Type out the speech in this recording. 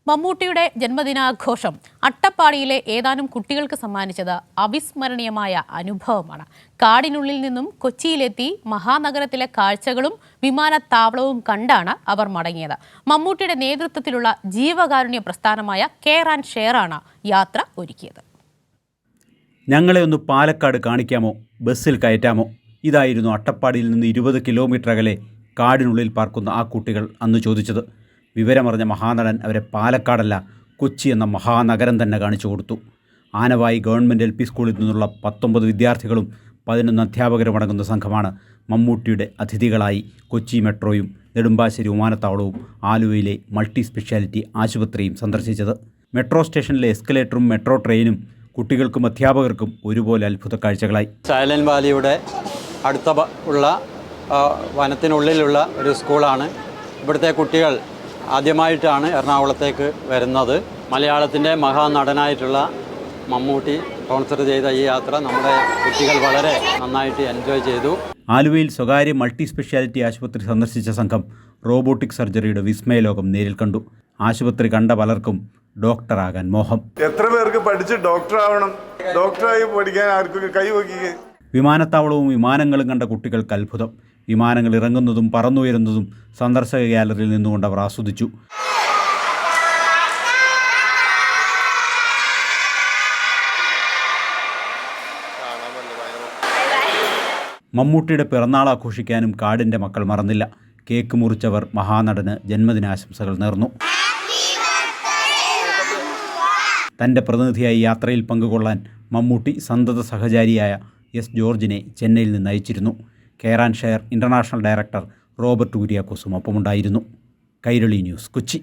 മമ്മൂട്ടിയുടെ ജന്മദിനാഘോഷം അട്ടപ്പാടിയിലെ ഏതാനും കുട്ടികൾക്ക് സമ്മാനിച്ചത് അവിസ്മരണീയമായ അനുഭവമാണ്. കാടിനുള്ളിൽ നിന്നും കൊച്ചിയിലെത്തി മഹാനഗരത്തിലെ കാഴ്ചകളും വിമാനത്താവളവും കണ്ടാണ് അവർ മടങ്ങിയത്. മമ്മൂട്ടിയുടെ നേതൃത്വത്തിലുള്ള ജീവകാരുണ്യ പ്രസ്ഥാനമായ കെയർ ആൻഡ് ഷെയർ ആണ് യാത്ര ഒരുക്കിയത്. ഞങ്ങളെ ഒന്ന് പാലക്കാട് കാണിക്കാമോ, ബസ്സിൽ കയറ്റാമോ? ഇതായിരുന്നു അട്ടപ്പാടിയിൽ നിന്ന് 20 കിലോമീറ്റർ അകലെ കാടിനുള്ളിൽ പാർക്കുന്ന ആ കുട്ടികൾ അന്ന് ചോദിച്ചത്. വിവരമറിഞ്ഞ മഹാനടൻ അവരെ പാലക്കാടല്ല, കൊച്ചി എന്ന മഹാനഗരം തന്നെ കാണിച്ചു കൊടുത്തു. ആനവായി ഗവൺമെൻറ് LP സ്കൂളിൽ നിന്നുള്ള 19 വിദ്യാർത്ഥികളും 11 അധ്യാപകരും അടങ്ങുന്ന സംഘമാണ് മമ്മൂട്ടിയുടെ അതിഥികളായി കൊച്ചി മെട്രോയും നെടുമ്പാശ്ശേരി വിമാനത്താവളവും ആലുവയിലെ മൾട്ടി സ്പെഷ്യാലിറ്റി ആശുപത്രിയും സന്ദർശിച്ചത്. മെട്രോ സ്റ്റേഷനിലെ എസ്കലേറ്ററും മെട്രോ ട്രെയിനും കുട്ടികൾക്കും അധ്യാപകർക്കും ഒരുപോലെ അത്ഭുത കാഴ്ചകളായി. സൈലന്റ് വാലിയുടെ അടുത്ത ഉള്ള വനത്തിനുള്ളിലുള്ള ഒരു സ്കൂളാണ്. ഇവിടുത്തെ കുട്ടികൾ ആദ്യമായിട്ടാണ് എറണാകുളത്തേക്ക് വരുന്നത്. മലയാളത്തിൻ്റെ മഹാനടനായിട്ടുള്ള മമ്മൂട്ടി സ്പോൺസർ ചെയ്ത ഈ യാത്ര നമ്മുടെ കുട്ടികൾ വളരെ നന്നായിട്ട് എൻജോയ് ചെയ്തു. ആലുവയിൽ സ്വകാര്യ മൾട്ടി സ്പെഷ്യാലിറ്റി ആശുപത്രി സന്ദർശിച്ച സംഘം റോബോട്ടിക് സർജറിയുടെ വിസ്മയലോകം നേരിൽ കണ്ടു. ആശുപത്രി കണ്ട പലർക്കും ഡോക്ടറാകാൻ മോഹം. എത്ര പേർക്ക് പഠിച്ച് ഡോക്ടറാവണം, ഡോക്ടറായി പഠിക്കാൻ ആർക്കും കൈവയ്ക്കുക. വിമാനത്താവളവും വിമാനങ്ങളും കണ്ട കുട്ടികൾക്ക് അത്ഭുതം. വിമാനങ്ങൾ ഇറങ്ങുന്നതും പറന്നുയരുന്നതും സന്ദർശക ഗ്യാലറിയിൽ നിന്നുകൊണ്ട് അവർ ആസ്വദിച്ചു. മമ്മൂട്ടിയുടെ പിറന്നാൾ ആഘോഷിക്കാനും കാടിൻ്റെ മക്കൾ മറന്നില്ല. കേക്ക് മുറിച്ചവർ മഹാനടന് ജന്മദിനാശംസകൾ നേർന്നു. തൻ്റെ പ്രതിനിധിയായി യാത്രയിൽ പങ്കുകൊള്ളാൻ മമ്മൂട്ടി സന്തത സഹചാരിയായ S. ജോർജിനെ ചെന്നൈയിൽ നിന്ന് അയച്ചിരുന്നു. Care and share international director Robert കുര്യാക്കോസും ഒപ്പമുണ്ടായിരുന്നു. കൈരളി ന്യൂസ്, കൊച്ചി.